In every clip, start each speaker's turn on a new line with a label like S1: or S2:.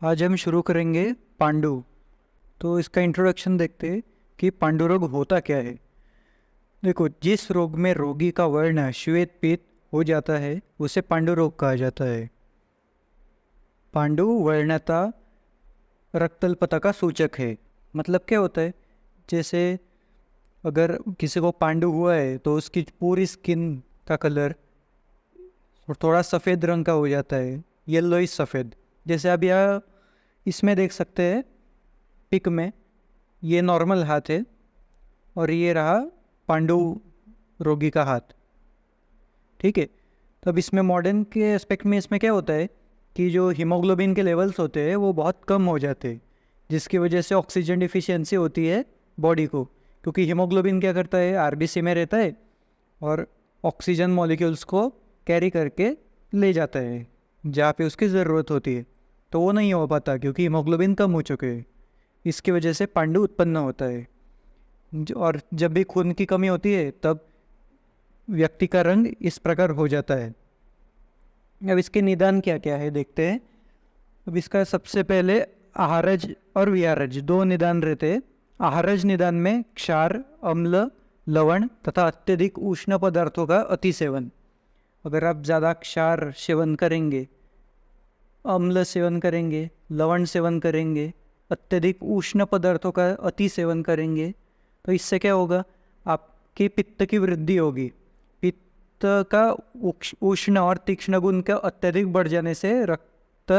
S1: आज हम शुरू करेंगे पांडु। तो इसका इंट्रोडक्शन देखते हैं कि पांडु रोग होता क्या है। देखो, जिस रोग में रोगी का वर्ण श्वेत पीत हो जाता है उसे पांडु रोग कहा जाता है। पांडु वर्णता रक्तल्पता का सूचक है। मतलब क्या होता है, जैसे अगर किसी को पांडु हुआ है तो उसकी पूरी स्किन का कलर थोड़ा सफ़ेद रंग का हो जाता है, येलोइश सफ़ेद। जैसे आप यहाँ इसमें देख सकते हैं, पिक में ये नॉर्मल हाथ है और ये रहा पांडु रोगी का हाथ। ठीक है। तब इसमें मॉडर्न के एस्पेक्ट में इसमें क्या होता है कि जो हीमोग्लोबिन के लेवल्स होते हैं वो बहुत कम हो जाते हैं, जिसकी वजह से ऑक्सीजन डिफिशियंसी होती है बॉडी को। क्योंकि हीमोग्लोबिन क्या करता है, आरबीसी में रहता है और ऑक्सीजन मॉलिक्यूल्स को कैरी करके ले जाता है जहाँ पे उसकी ज़रूरत होती है। तो वो नहीं हो पाता क्योंकि हीमोग्लोबिन कम हो चुके हैं। इसकी वजह से पांडु उत्पन्न होता है। और जब भी खून की कमी होती है तब व्यक्ति का रंग इस प्रकार हो जाता है। अब इसके निदान क्या क्या है देखते हैं। अब इसका सबसे पहले आहारज और विहारज दो निदान रहते हैं। आहारज निदान में क्षार, अम्ल, लवण तथा अत्यधिक उष्ण पदार्थों का अति सेवन। अगर आप ज़्यादा क्षार सेवन करेंगे, अम्ल सेवन करेंगे, लवण सेवन करेंगे, अत्यधिक उष्ण पदार्थों का अति सेवन करेंगे तो इससे क्या होगा, आपकी पित्त की वृद्धि होगी। पित्त का उष्ण और तीक्ष्ण गुण का अत्यधिक बढ़ जाने से रक्त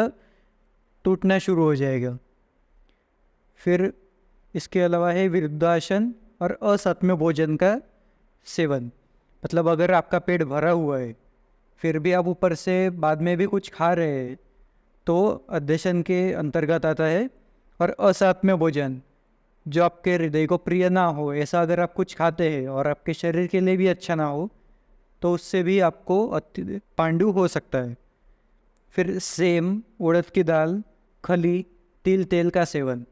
S1: टूटना शुरू हो जाएगा। फिर इसके अलावा है विरुद्धासन और असात्म्य भोजन का सेवन। मतलब अगर आपका पेट भरा हुआ है फिर भी आप ऊपर से बाद में भी कुछ खा रहे हैं तो अध्यशन के अंतर्गत आता है। और असात्म्य भोजन, जो आपके हृदय को प्रिय ना हो, ऐसा अगर आप कुछ खाते हैं और आपके शरीर के लिए भी अच्छा ना हो तो उससे भी आपको पांडु हो सकता है। फिर सेम, उड़द की दाल, खली, तिल तेल का सेवन,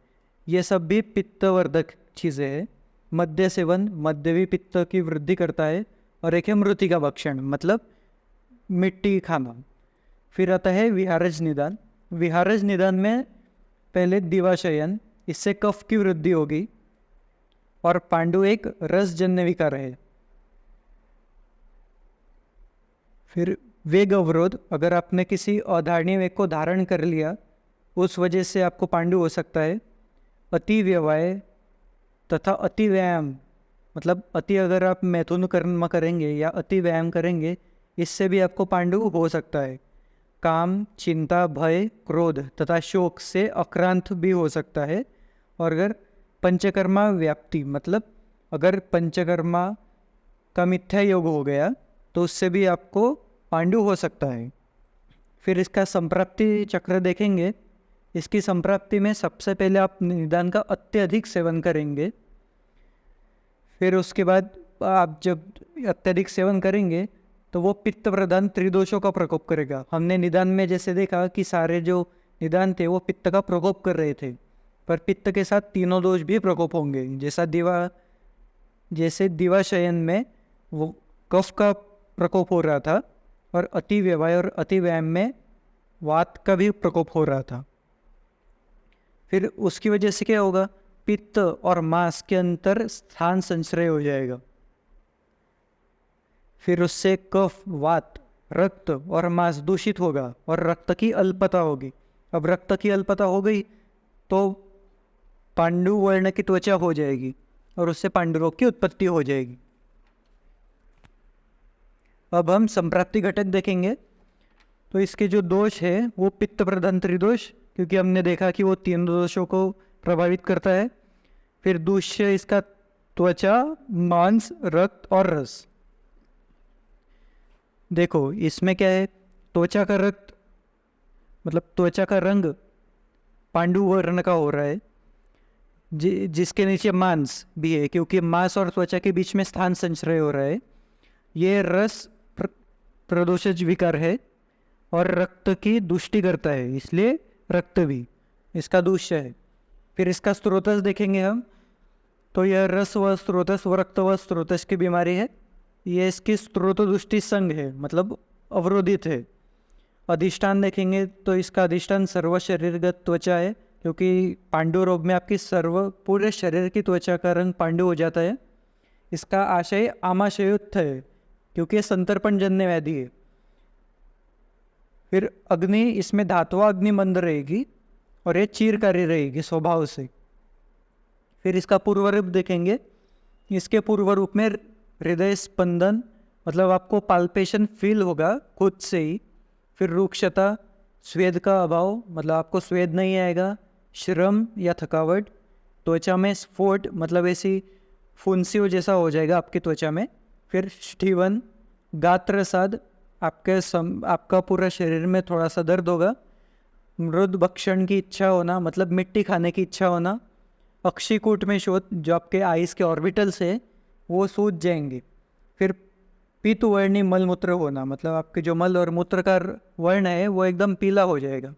S1: ये सब भी पित्तवर्धक चीज़ें हैं। मद्य सेवन, मद्य भी पित्त की वृद्धि करता है। और एक है मृतिका भक्षण, मतलब मिट्टी खाना। फिर आता है विहारज निदान। विहारज निदान में पहले दिवाशयन, इससे कफ की वृद्धि होगी और पांडु एक रसजन्य विकार है। फिर वेग अवरोध, अगर आपने किसी अधारणीय वेग को धारण कर लिया उस वजह से आपको पांडु हो सकता है। अति व्यवाय तथा अति व्यायाम, मतलब अति अगर आप मैथुन कर्म करेंगे या अति व्यायाम करेंगे इससे भी आपको पांडु हो सकता है। काम, चिंता, भय, क्रोध तथा शोक से अक्रांत भी हो सकता है। और अगर पंचकर्मा व्याप्ति, मतलब अगर पंचकर्मा का मिथ्या योग हो गया तो उससे भी आपको पांडु हो सकता है। फिर इसका संप्राप्ति चक्र देखेंगे। इसकी संप्राप्ति में सबसे पहले आप निदान का अत्यधिक सेवन करेंगे। फिर उसके बाद आप जब अत्यधिक सेवन करेंगे तो वो पित्त प्रधान त्रिदोषों का प्रकोप करेगा। हमने निदान में जैसे देखा कि सारे जो निदान थे वो पित्त का प्रकोप कर रहे थे, पर पित्त के साथ तीनों दोष भी प्रकोप होंगे। जैसे दिवाशयन में वो कफ का प्रकोप हो रहा था और अति व्यवाय और अति व्यायाम में वात का भी प्रकोप हो रहा था। फिर उसकी वजह से क्या होगा, पित्त और मांस के अंतर स्थान संश्रय हो जाएगा। फिर उससे कफ, वात, रक्त और मांस दूषित होगा और रक्त की अल्पता होगी। अब रक्त की अल्पता हो गई तो पांडु वर्ण की त्वचा हो जाएगी और उससे पांडु रोग की उत्पत्ति हो जाएगी। अब हम संप्राप्ति घटक देखेंगे। तो इसके जो दोष है वो पित्त प्रधान त्रिदोष, क्योंकि हमने देखा कि वो तीन दोषों को प्रभावित करता है। फिर दूष्य इसका त्वचा, मांस, रक्त और रस। देखो इसमें क्या है, त्वचा का रक्त मतलब त्वचा का रंग पांडु वर्ण का हो रहा है, जिसके नीचे मांस भी है क्योंकि मांस और त्वचा के बीच में स्थान संश्रय हो रहा है। ये रस प्रदोषज विकार है और रक्त की दुष्टि करता है, इसलिए रक्त भी इसका दूष्य है। फिर इसका स्त्रोतस देखेंगे हम, तो यह रस व स्त्रोतस व रक्त व स्त्रोतस की बीमारी है। ये इसकी स्त्रोत दुष्टि संग है, मतलब अवरोधित है। अधिष्ठान देखेंगे तो इसका अधिष्ठान सर्व शरीरगत त्वचा है, क्योंकि पांडु रोग में आपकी पूरे शरीर की त्वचा का रंग पांडु हो जाता है। इसका आशय आमाशयोत्थ है, क्योंकि ये संतर्पण जन्य व्याधि है। फिर अग्नि, इसमें धातुआ अग्नि मंद रहेगी और ये चीरकारी रहेगी स्वभाव से। फिर इसका पूर्व रूप देखेंगे, इसके पूर्व रूप में हृदय स्पंदन, मतलब आपको पाल्पेशन फील होगा खुद से ही। फिर रुक्षता, स्वेद का अभाव, मतलब आपको स्वेद नहीं आएगा। श्रम या थकावट, त्वचा में स्फोट, मतलब ऐसी फुंसियों जैसा हो जाएगा आपकी त्वचा में। फिर स्टीवन, गात्रसाद, आपका पूरा शरीर में थोड़ा सा दर्द होगा। मृद भक्षण की इच्छा होना, मतलब मिट्टी खाने की इच्छा होना। अक्षिकूट में शोथ, जो आपके आइस के ऑर्बिटल्स है वो सूज जाएंगे। फिर पीतवर्णी मलमूत्र होना, मतलब आपके जो मल और मूत्र का वर्ण है वो एकदम पीला हो जाएगा।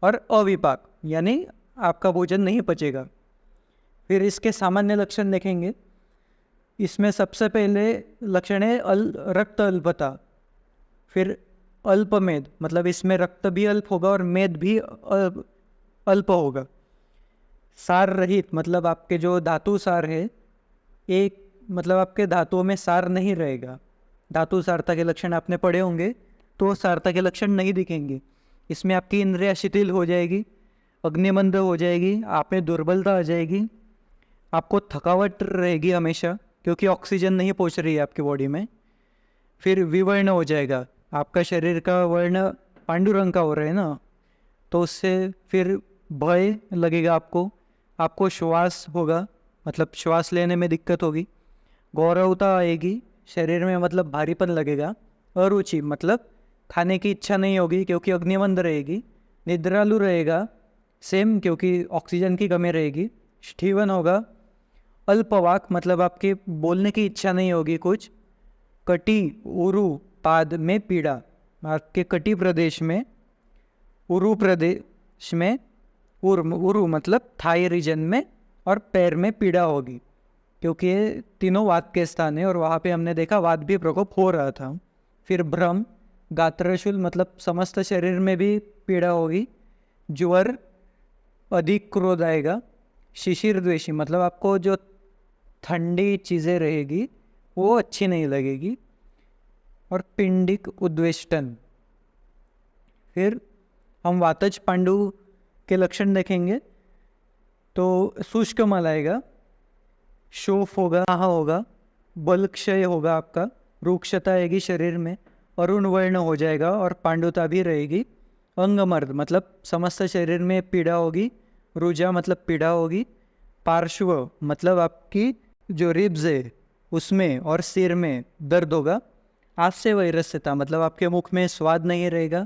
S1: और अविपाक, यानी आपका भोजन नहीं पचेगा। फिर इसके सामान्य लक्षण देखेंगे, इसमें सबसे पहले लक्षण है रक्त अल्पता। फिर अल्पमेद, मतलब इसमें रक्त भी अल्प होगा और मेद भी अल्प होगा। सार रहित, मतलब आपके जो धातु सार है, एक मतलब आपके धातुओं में सार नहीं रहेगा। धातु सारता के लक्षण आपने पढ़े होंगे, तो सारता के लक्षण नहीं दिखेंगे। इसमें आपकी इंद्रिया शिथिल हो जाएगी, अग्निमंद हो जाएगी, आप में दुर्बलता आ जाएगी, आपको थकावट रहेगी हमेशा, क्योंकि ऑक्सीजन नहीं पहुंच रही है आपकी बॉडी में। फिर विवर्ण हो जाएगा, आपका शरीर का वर्ण पांडु रंग का हो रहा है ना, तो उससे फिर भय लगेगा आपको श्वास होगा, मतलब श्वास लेने में दिक्कत होगी। गौरवता आएगी शरीर में, मतलब भारीपन लगेगा। अरुचि, मतलब खाने की इच्छा नहीं होगी, क्योंकि अग्निमंद रहेगी। निद्रालु रहेगा सेम, क्योंकि ऑक्सीजन की कमी रहेगी। स्टीवन होगा। अल्पवाक, मतलब आपकी बोलने की इच्छा नहीं होगी कुछ। कटी, उरु, पाद में पीड़ा, आपके कटी प्रदेश में, उरु प्रदेश में, उरु मतलब थाई रीजन में, और पैर में पीड़ा होगी, क्योंकि ये तीनों वात के स्थान है और वहाँ पे हमने देखा वात भी प्रकोप हो रहा था। फिर भ्रम, गात्रशूल, मतलब समस्त शरीर में भी पीड़ा होगी। ज्वर, अधिक क्रोध आएगा। शिशिर द्वेषी, मतलब आपको जो ठंडी चीज़ें रहेगी वो अच्छी नहीं लगेगी। और पिंडिक उद्वेष्टन। फिर हम वातज पांडु के लक्षण देखेंगे, तो शुष्क मल आएगा, शोफ होगा, होगा, बल क्षय होगा आपका, रुक्षता आएगी शरीर में, अरुण वर्ण हो जाएगा और पांडुता भी रहेगी। अंगमर्द, मतलब समस्त शरीर में पीड़ा होगी। रुजा, मतलब पीड़ा होगी। पार्श्व, मतलब आपकी जो रिब्स है उसमें और सिर में दर्द होगा। हास्य वैरस्यता, मतलब आपके मुख में स्वाद नहीं रहेगा।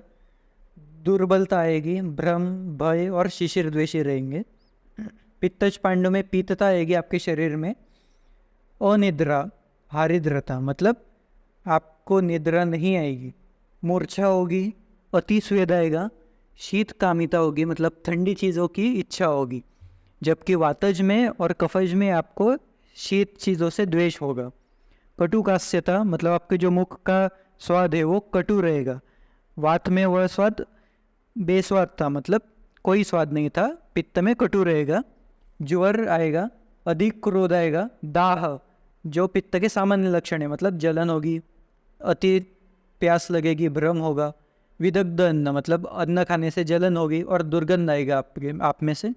S1: दुर्बलता आएगी। भ्रम, भय और शिशिर द्वेषी रहेंगे। पित्तज पांडु में पीतता आएगी आपके शरीर में। अनिद्रा, हारिद्रता, मतलब आपको निद्रा नहीं आएगी। मूर्छा होगी, अति स्वेद आएगा। शीत कामिता होगी, मतलब ठंडी चीज़ों की इच्छा होगी, जबकि वातज में और कफज में आपको शीत चीज़ों से द्वेष होगा। कटुकास्यता, मतलब आपके जो मुख का स्वाद है वो कटु रहेगा। वात में वह स्वाद बेस्वाद था, मतलब कोई स्वाद नहीं था। पित्त में कटु रहेगा। ज्वर आएगा, अधिक क्रोध आएगा। दाह, जो पित्त के सामान्य लक्षण है, मतलब जलन होगी, अति प्यास लगेगी, भ्रम होगा। विदग्ध अन्न, मतलब अन्न खाने से जलन होगी और दुर्गंध आएगा आप में से।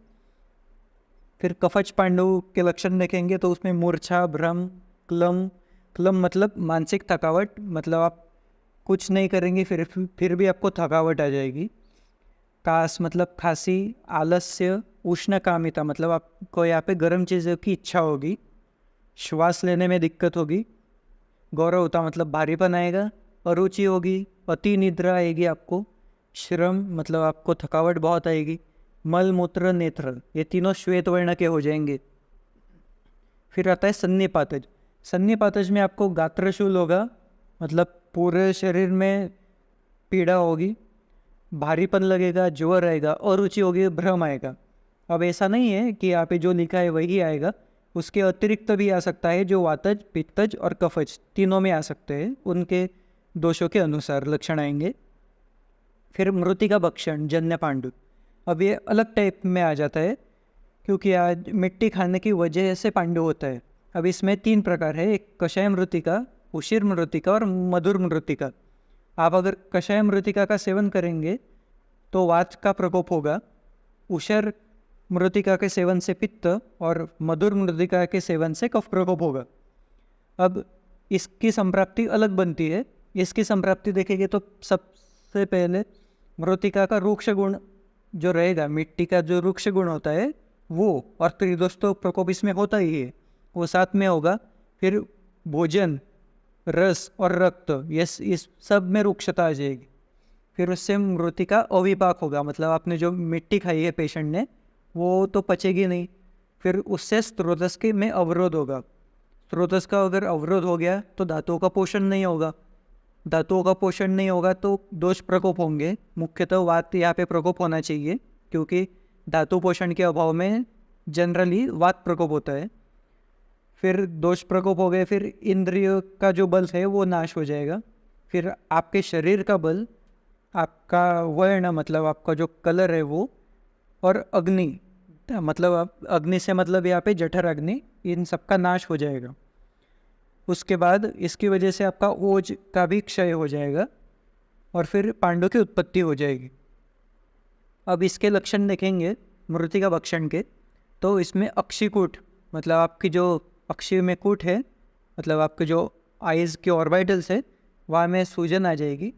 S1: फिर कफच पांडु के लक्षण देखेंगे तो उसमें मूर्छा, भ्रम, क्लम मतलब मानसिक थकावट, मतलब आप कुछ नहीं करेंगे फिर भी आपको थकावट आ जाएगी। कास, मतलब खांसी। आलस्य, उष्णकामिता, मतलब आपको यहाँ पे गर्म चीज़ों की इच्छा होगी। श्वास लेने में दिक्कत होगी। गौरवता, मतलब भारीपन आएगा। अरुचि होगी, अति निद्रा आएगी आपको। श्रम, मतलब आपको थकावट बहुत आएगी। मल, मूत्र, नेत्र, ये तीनों श्वेत वर्ण के हो जाएंगे। फिर आता है सन्निपातज। सन्निपातज में आपको गात्रशूल होगा, मतलब पूरे शरीर में पीड़ा होगी, भारीपन लगेगा, ज्वर आएगा, अरुचि होगी, भ्रम आएगा। अब ऐसा नहीं है कि यहाँ पे जो लिखा है वही आएगा, उसके अतिरिक्त भी आ सकता है, जो वातज, पित्तज और कफज तीनों में आ सकते हैं, उनके दोषों के अनुसार लक्षण आएंगे। फिर मृतिका भक्षण जन्य पांडु। अब ये अलग टाइप में आ जाता है क्योंकि आज मिट्टी खाने की वजह से पांडु होता है। अब इसमें 3 प्रकार है, एक कषाय मृतिका, उशिर मृतिका और मधुर मृतिका। आप अगर कषाय मृतिका का सेवन करेंगे तो वात का प्रकोप होगा, उशर मृतिका के सेवन से पित्त और मधुर मृतिका के सेवन से कफ प्रकोप होगा। अब इसकी संप्राप्ति अलग बनती है। इसकी संप्राप्ति देखेंगे तो सबसे पहले मृतिका का रुक्ष गुण जो रहेगा, मिट्टी का जो रुक्ष गुण होता है वो, और त्रिदोष तो प्रकोप इसमें होता ही है, वो साथ में होगा। फिर भोजन, रस और रक्त, ये इस सब में रुक्षता आ जाएगी। फिर उससे मृतिका अविपाक होगा, मतलब आपने जो मिट्टी खाई है पेशेंट ने वो तो पचेगी नहीं। फिर उससे स्रोतस के में अवरोध होगा। स्रोतस का अगर अवरोध हो गया तो धातुओं का पोषण नहीं होगा। धातुओं का पोषण नहीं होगा तो दोष प्रकोप होंगे। मुख्यतः वात यहाँ पे प्रकोप होना चाहिए क्योंकि धातु पोषण के अभाव में जनरली वात प्रकोप होता है। फिर दोष प्रकोप हो गए, फिर इंद्रियों का जो बल है वो नाश हो जाएगा। फिर आपके शरीर का बल, आपका वर्ण मतलब आपका जो कलर है वो, और अग्नि मतलब आप अग्नि से मतलब यहाँ पे जठर अग्नि, इन सब का नाश हो जाएगा। उसके बाद इसकी वजह से आपका ओज का भी क्षय हो जाएगा और फिर पांडु की उत्पत्ति हो जाएगी। अब इसके लक्षण देखेंगे मृतिका भक्षण के, तो इसमें अक्षिकूट मतलब आपकी जो अक्षि में कूट है, मतलब आपके जो आइज़ के ऑर्बिटल्स है वहाँ में सूजन आ जाएगी।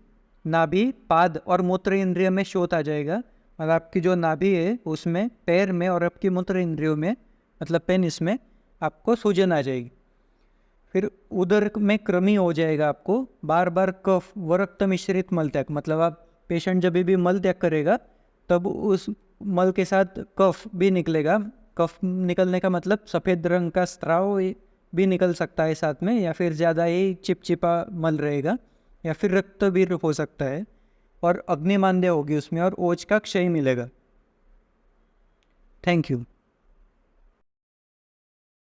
S1: नाभि, पाद और मूत्र इंद्रिय में शोथ आ जाएगा, और आपकी जो नाभि है उसमें, पैर में और आपकी मूत्र इंद्रियों में मतलब पेनिस में आपको सूजन आ जाएगी। फिर उदर में कृमि हो जाएगा, आपको बार बार कफ व रक्त मिश्रित मल त्याग, मतलब आप पेशेंट जब भी मल त्याग करेगा तब उस मल के साथ कफ भी निकलेगा। कफ निकलने का मतलब सफ़ेद रंग का स्राव भी निकल सकता है साथ में, या फिर ज़्यादा ही चिपचिपा मल रहेगा, या फिर रक्त भी हो सकता है, और अग्निमांद्य होगी उसमें, और ओज का क्षय मिलेगा। Thank you.